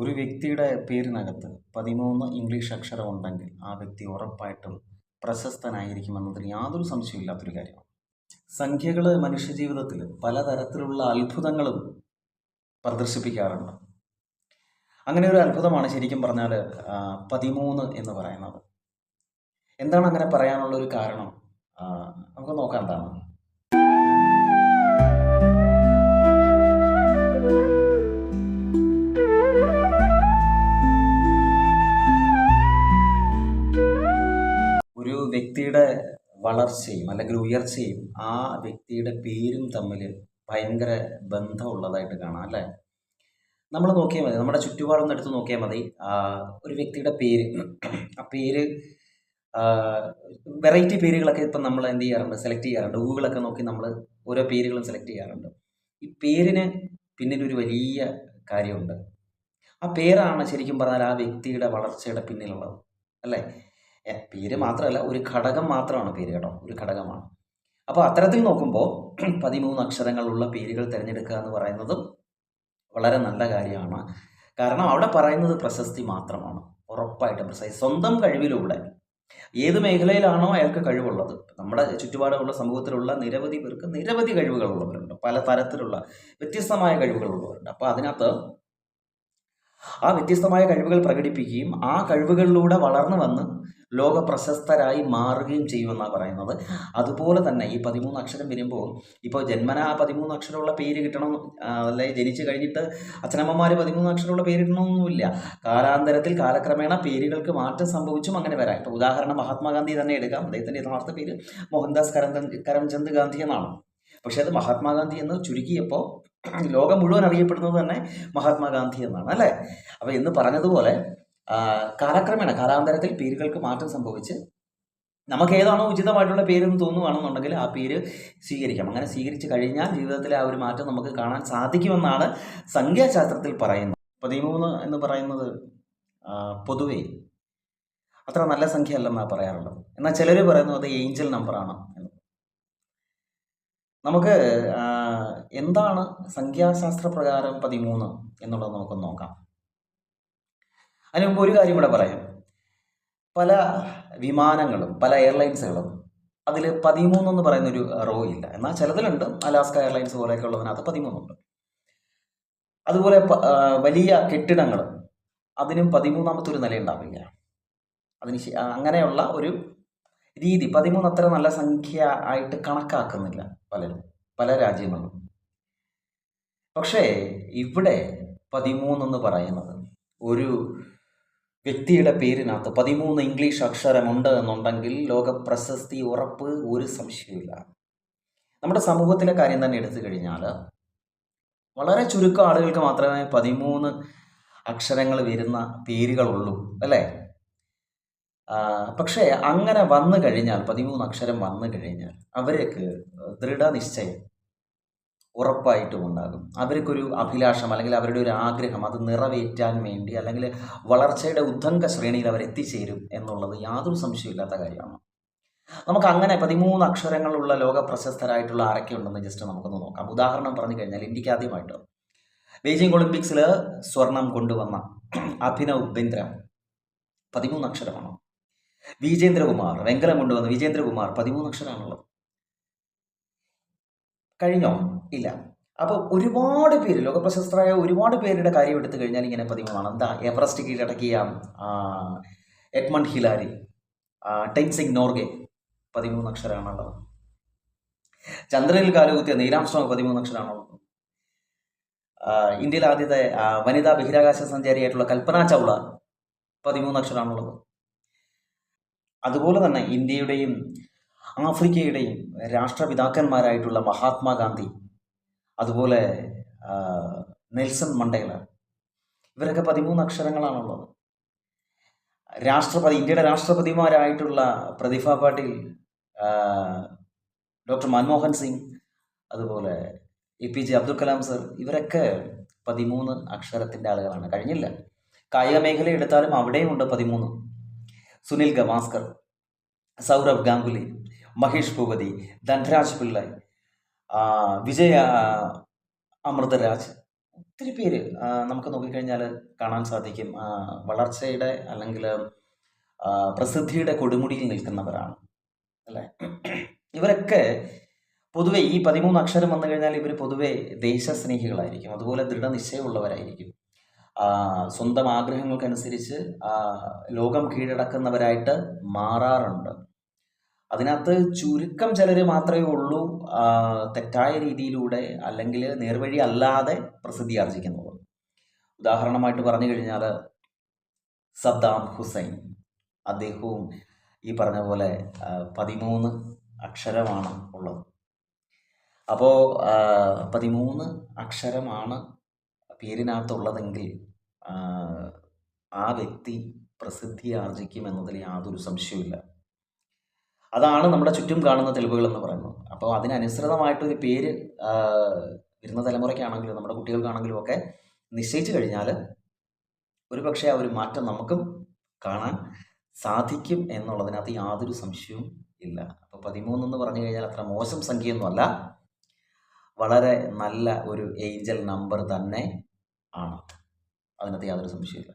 ഒരു വ്യക്തിയുടെ പേരിനകത്ത് 13 ഇംഗ്ലീഷ് അക്ഷരമുണ്ടെങ്കിൽ ആ വ്യക്തി ഉറപ്പായിട്ടും പ്രശസ്തനായിരിക്കുമെന്നതിന് യാതൊരു സംശയമില്ലാത്തൊരു കാര്യമാണ്. സംഖ്യകൾ മനുഷ്യജീവിതത്തിൽ പലതരത്തിലുള്ള അത്ഭുതങ്ങളും പ്രദർശിപ്പിക്കാറുണ്ട്. അങ്ങനെ ഒരു അത്ഭുതമാണ് ശരിക്കും പറഞ്ഞാൽ 13 എന്ന് പറയുന്നത്. എന്താണ് അങ്ങനെ പറയാനുള്ളൊരു കാരണം? നമുക്ക് നോക്കാം എന്താണ്. ഒരു വ്യക്തിയുടെ വളർച്ചയും അല്ലെങ്കിൽ ഉയർച്ചയും ആ വ്യക്തിയുടെ പേരും തമ്മിൽ ഭയങ്കര ബന്ധമുള്ളതായിട്ട് കാണാം അല്ലേ? നമ്മൾ നോക്കിയാൽ മതി, നമ്മുടെ ചുറ്റുപാടൊന്നും എടുത്ത് നോക്കിയാൽ മതി. ഒരു വ്യക്തിയുടെ പേര്, ആ പേര് വെറൈറ്റി പേരുകളൊക്കെ ഇപ്പം നമ്മൾ എന്ത് ചെയ്യാറുണ്ട്, സെലക്ട് ചെയ്യാറുണ്ട്. ഗൂഗിളൊക്കെ നോക്കി നമ്മൾ ഓരോ പേരുകളും സെലക്ട് ചെയ്യാറുണ്ട്. ഈ പേരിന് പിന്നിലൊരു വലിയ കാര്യമുണ്ട്. ആ പേരാണ് ശരിക്കും പറഞ്ഞാൽ ആ വ്യക്തിയുടെ വളർച്ചയുടെ പിന്നിലുള്ളത് അല്ലേ? പേര് മാത്രമല്ല, ഒരു ഘടകം മാത്രമാണ് പേര് കേട്ടോ, ഒരു ഘടകമാണ്. അപ്പോൾ അത്തരത്തിൽ നോക്കുമ്പോൾ 13 അക്ഷരങ്ങളുള്ള പേരുകൾ തിരഞ്ഞെടുക്കുക എന്ന് പറയുന്നതും വളരെ നല്ല കാര്യമാണ്. കാരണം അവിടെ പറയുന്നത് പ്രശസ്തി മാത്രമാണ്. ഉറപ്പായിട്ടും പ്രശസ്തി സ്വന്തം കഴിവിലൂടെ ഏത് മേഖലയിലാണോ അയാൾക്ക് കഴിവുള്ളത്. നമ്മുടെ ചുറ്റുപാടുള്ള സമൂഹത്തിലുള്ള നിരവധി പേർക്ക് നിരവധി കഴിവുകളുള്ളവരുണ്ട്, പല തരത്തിലുള്ള വ്യത്യസ്തമായ കഴിവുകളുള്ളവരുണ്ട്. അപ്പോൾ അതിനകത്ത് ആ വ്യത്യസ്തമായ കഴിവുകൾ പ്രകടിപ്പിക്കുകയും ആ കഴിവുകളിലൂടെ വളർന്നു വന്ന് ലോക പ്രശസ്തരായി മാറുകയും ചെയ്യുമെന്നാണ് പറയുന്നത്. അതുപോലെ തന്നെ ഈ 13 അക്ഷരം വരുമ്പോൾ ഇപ്പോൾ ജന്മന ആ 13 അക്ഷരമുള്ള പേര് കിട്ടണം, അല്ലെങ്കിൽ ജനിച്ചു കഴിഞ്ഞിട്ട് അച്ഛനമ്മമാർ 13 അക്ഷരമുള്ള പേര് കിട്ടണമെന്നൊന്നുമില്ല. കാലാന്തരത്തിൽ കാലക്രമേണ പേരുകൾക്ക് മാറ്റം സംഭവിച്ചും അങ്ങനെ വരാം. ഇപ്പോൾ ഉദാഹരണം മഹാത്മാഗാന്ധി തന്നെ എടുക്കാം. അദ്ദേഹത്തിൻ്റെ യഥാർത്ഥ പേര് മോഹൻദാസ് കരംചന്ദ് ഗാന്ധി എന്നാണ്. പക്ഷേ അത് മഹാത്മാഗാന്ധി എന്ന് ചുരുക്കിയപ്പോൾ ലോകം മുഴുവൻ അറിയപ്പെടുന്നത് തന്നെ മഹാത്മാഗാന്ധി എന്നാണ് അല്ലേ? അപ്പോൾ എന്ന് പറഞ്ഞതുപോലെ കാലക്രമേണ കാലാന്തരത്തിൽ പേരുകൾക്ക് മാറ്റം സംഭവിച്ച് നമുക്ക് ഏതാണോ ഉചിതമായിട്ടുള്ള പേരെന്ന് തോന്നുകയാണെന്നുണ്ടെങ്കിൽ ആ പേര് സ്വീകരിക്കാം. അങ്ങനെ സ്വീകരിച്ചു കഴിഞ്ഞാൽ ജീവിതത്തിലെ ആ ഒരു മാറ്റം നമുക്ക് കാണാൻ സാധിക്കുമെന്നാണ് സംഖ്യാശാസ്ത്രത്തിൽ പറയുന്നത്. 13 എന്ന് പറയുന്നത് പൊതുവെ അത്ര നല്ല സംഖ്യ അല്ലെന്നാണ് പറയാറുള്ളത്. എന്നാൽ ചിലർ പറയുന്നു അത് ഏഞ്ചൽ നമ്പറാണ് എന്ന്. നമുക്ക് എന്താണ് സംഖ്യാശാസ്ത്ര പ്രകാരം 13 എന്നുള്ളത് നമുക്കൊന്ന് നോക്കാം. അതിന് മുമ്പ് ഒരു കാര്യം കൂടെ പറയാം. പല വിമാനങ്ങളും പല എയർലൈൻസുകളും അതിൽ 13 എന്ന് പറയുന്നൊരു റോ ഇല്ല. എന്നാൽ ചിലതിലുണ്ട്. അലാസ്ക എയർലൈൻസ് പോലെയൊക്കെ ഉള്ളതിനകത്ത് 13 ഉണ്ട്. അതുപോലെ വലിയ കെട്ടിടങ്ങൾ, അതിനും 13ാമത്തെ ഒരു നില ഉണ്ടാവില്ല. അതിന് അങ്ങനെയുള്ള ഒരു രീതി 13 അത്ര നല്ല സംഖ്യ ആയിട്ട് കണക്കാക്കുന്നില്ല പല രാജ്യങ്ങളും. പക്ഷേ ഇവിടെ 13 എന്ന് പറയുന്നത് ഒരു വ്യക്തിയുടെ പേരിനകത്ത് 13 ഇംഗ്ലീഷ് അക്ഷരമുണ്ട് എന്നുണ്ടെങ്കിൽ ലോക പ്രശസ്തി ഉറപ്പ്, ഒരു സംശയമില്ല. നമ്മുടെ സമൂഹത്തിലെ കാര്യം തന്നെ എടുത്തു കഴിഞ്ഞാൽ വളരെ ചുരുക്കം ആളുകൾക്ക് മാത്രമേ 13 അക്ഷരങ്ങൾ വരുന്ന പേരുകളുള്ളൂ അല്ലേ? പക്ഷേ അങ്ങനെ വന്നു കഴിഞ്ഞാൽ 13 അക്ഷരം വന്നു കഴിഞ്ഞാൽ അവർക്ക് ദൃഢനിശ്ചയം ഉറപ്പായിട്ടും ഉണ്ടാകും. അവർക്കൊരു അഭിലാഷം അല്ലെങ്കിൽ അവരുടെ ഒരു ആഗ്രഹം അത് നിറവേറ്റാൻ വേണ്ടി അല്ലെങ്കിൽ വളർച്ചയുടെ ഉദ്ധംഗ ശ്രേണിയിൽ അവർ എത്തിച്ചേരും എന്നുള്ളത് യാതൊരു സംശയമില്ലാത്ത കാര്യമാണ്. നമുക്ക് അങ്ങനെ 13 അക്ഷരങ്ങളുള്ള ലോക പ്രശസ്തരായിട്ടുള്ള ആരൊക്കെ ഉണ്ടെന്ന് ജസ്റ്റ് നമുക്കൊന്ന് നോക്കാം. ഉദാഹരണം പറഞ്ഞു കഴിഞ്ഞാൽ ഇന്ത്യക്ക് ആദ്യമായിട്ട് ബെയ്ജിംഗ് ഒളിമ്പിക്സിൽ സ്വർണം കൊണ്ടുവന്ന അഭിനവ് ബിന്ദ്ര 13 അക്ഷരമാണ്. വിജേന്ദ്രകുമാർ വെങ്കലം കൊണ്ടുവന്ന വിജേന്ദ്രകുമാർ 13 അക്ഷരമാണുള്ളത്. കഴിഞ്ഞോ? ഇല്ല. അപ്പോൾ ഒരുപാട് പേര് ലോകപ്രശസ്തരായ ഒരുപാട് പേരുടെ കാര്യം എടുത്തു കഴിഞ്ഞാൽ ഇങ്ങനെ 13 എന്താ എവറസ്റ്റ് കീഴടക്കിയ എഡ്മണ്ട് ഹിലാരി, ടെൻസിംഗ് നോർഗെ 13 അക്ഷരമാണുള്ളത്. ചന്ദ്രനിൽ കാലുകുത്തിയ നീൽ ആംസ്ട്രോങ് 13 അക്ഷരമാണുള്ളത്. ഇന്ത്യയിലെ ആദ്യത്തെ വനിതാ ബഹിരാകാശ സഞ്ചാരിയായിട്ടുള്ള കൽപ്പന ചൗള 13 അക്ഷരമാണുള്ളത്. അതുപോലെ തന്നെ ഇന്ത്യയുടെയും ആഫ്രിക്കയുടെയും രാഷ്ട്രപിതാക്കന്മാരായിട്ടുള്ള മഹാത്മാഗാന്ധി, അതുപോലെ നെൽസൺ മണ്ടേല, ഇവരൊക്കെ 13 അക്ഷരങ്ങളാണുള്ളത്. ഇന്ത്യയുടെ രാഷ്ട്രപതിമാരായിട്ടുള്ള പ്രതിഭ പാട്ടീൽ, ഡോക്ടർ മൻമോഹൻ സിംഗ്, അതുപോലെ APJ അബ്ദുൽ കലാം സർ, ഇവരൊക്കെ 13 അക്ഷരത്തിൻ്റെ ആളുകളാണ്. കഴിഞ്ഞില്ല. കായിക മേഖല എടുത്താലും അവിടെയും ഉണ്ട് 13. സുനിൽ ഗവാസ്കർ, സൗരവ് ഗാംഗുലി, മഹേഷ് ഭൂപതി, ധൻരാജ് പിള്ളൈ, വിജയ അമൃതരാജ്, ഒത്തിരി പേര് നമുക്ക് നോക്കിക്കഴിഞ്ഞാൽ കാണാൻ സാധിക്കും. വളർച്ചയുടെ അല്ലെങ്കിൽ പ്രസിദ്ധിയുടെ കൊടുമുടിയിൽ നിൽക്കുന്നവരാണ് അല്ലേ? ഇവരൊക്കെ പൊതുവെ ഈ 13 അക്ഷരം വന്നു കഴിഞ്ഞാൽ ഇവർ പൊതുവെ ദേശസ്നേഹികളായിരിക്കും. അതുപോലെ ദൃഢനിശ്ചയമുള്ളവരായിരിക്കും. സ്വന്തം ആഗ്രഹങ്ങൾക്കനുസരിച്ച് ലോകം കീഴടക്കുന്നവരായിട്ട് മാറാറുണ്ട്. അതിനകത്ത് ചുരുക്കം ചിലർ മാത്രമേ ഉള്ളൂ തെറ്റായ രീതിയിലൂടെ അല്ലെങ്കിൽ നേർവഴി അല്ലാതെ പ്രസിദ്ധി ആർജിക്കുന്നത്. ഉദാഹരണമായിട്ട് പറഞ്ഞു കഴിഞ്ഞാൽ സദ്ദാം ഹുസൈൻ, അദ്ദേഹവും ഈ പറഞ്ഞ പോലെ 13 അക്ഷരമാണ് ഉള്ളത്. അപ്പോൾ 13 അക്ഷരമാണ് പേരിനകത്തുള്ളതെങ്കിൽ ആ വ്യക്തി പ്രസിദ്ധി ആർജിക്കും എന്നതിൽ യാതൊരു സംശയവുമില്ല. അതാണ് നമ്മുടെ ചുറ്റും കാണുന്ന തെളിവുകൾ എന്ന് പറയുന്നത്. അപ്പോൾ അതിനനുസൃതമായിട്ടൊരു പേര് വരുന്ന തലമുറയ്ക്കാണെങ്കിലും നമ്മുടെ കുട്ടികൾക്കാണെങ്കിലും ഒക്കെ നിശ്ചയിച്ചു കഴിഞ്ഞാൽ ഒരുപക്ഷെ ആ ഒരു മാറ്റം നമുക്കും കാണാൻ സാധിക്കും എന്നുള്ളതിനകത്ത് യാതൊരു സംശയവും ഇല്ല. അപ്പോൾ 13 എന്ന് പറഞ്ഞു കഴിഞ്ഞാൽ അത്ര മോശം സംഖ്യയൊന്നുമല്ല, വളരെ നല്ല ഒരു ഏഞ്ചൽ നമ്പർ തന്നെ ആണ്. അതിനകത്ത് യാതൊരു സംശയമില്ല.